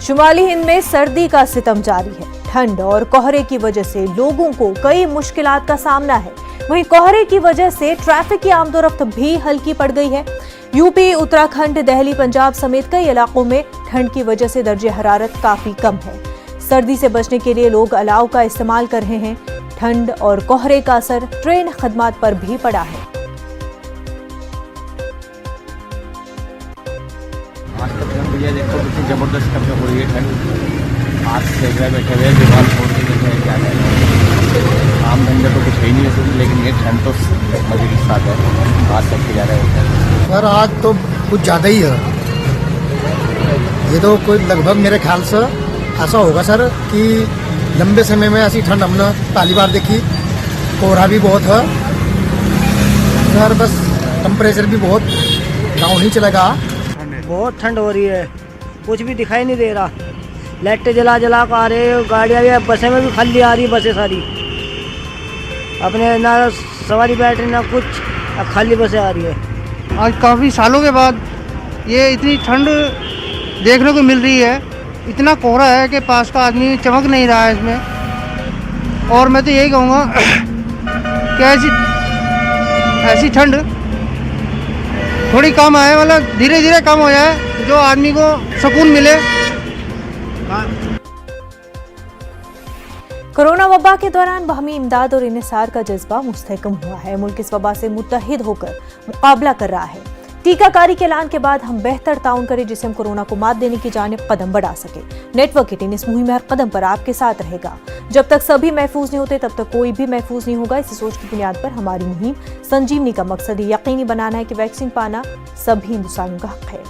शुमाली हिंद में सर्दी का सितम जारी है। ठंड और कोहरे की वजह से लोगों को कई मुश्किलात का सामना है। वहीं कोहरे की वजह से ट्रैफिक की आमदोरफ्त भी हल्की पड़ गई है। यूपी, उत्तराखंड, दिल्ली, पंजाब समेत कई इलाकों में ठंड की वजह से दर्जे हरारत काफी कम है। सर्दी से बचने के लिए लोग अलाव का इस्तेमाल कर रहे हैं। ठंड और कोहरे का असर ट्रेन खदमात पर भी पड़ा है। आज तक भैया देखो कितनी जबरदस्त कब हो रही है ठंड। आज देख रहे बैठे हुए दीवार छोड़ के देख रहे क्या है। आम धंधे तो कुछ है ही नहीं वैसे, लेकिन ये ठंड तो मजे के साथ है। आज सबसे ज़्यादा होता है सर, आज तो कुछ ज़्यादा ही है। ये तो कोई लगभग मेरे ख्याल से ऐसा होगा सर कि लंबे समय में ऐसी ठंड हमने पहली बार देखी। कोहरा भी बहुत है सर, बस टेम्परेचर भी बहुत डाउन ही चलेगा। बहुत ठंड हो रही है, कुछ भी दिखाई नहीं दे रहा। लाइटें जला जला कर आ रहे हैं, गाड़ियाँ भी, बसें में भी खाली आ रही है। बसें सारी अपने ना सवारी बैठ रही ना कुछ, अब खाली बसें आ रही है। आज काफ़ी सालों के बाद ये इतनी ठंड देखने को मिल रही है। इतना कोहरा है कि पास का आदमी चमक नहीं रहा है इसमें। और मैं तो यही कहूँगा कि ऐसी ठंड थोड़ी कम आए, मतलब धीरे धीरे कम हो जाए, जो आदमी को सुकून मिले। कोरोना वबा के दौरान बाहमी इमदाद और इन्हिसार का जज्बा मुस्तहकम हुआ है। मुल्क इस वबा से मुत्तहिद होकर मुकाबला कर रहा है। टीकाकारी के ऐलान के बाद हम बेहतर ताउन करें जिससे हम कोरोना को मात देने की जानिब कदम बढ़ा सके। नेटवर्क 18 इस मुहिम में हर कदम पर आपके साथ रहेगा। जब तक सभी महफूज नहीं होते तब तक कोई भी महफूज नहीं होगा। इसी सोच की बुनियाद पर हमारी मुहिम संजीवनी का मकसद यकीनी बनाना है कि वैक्सीन पाना सभी हिंदुस्तानियों का हक है।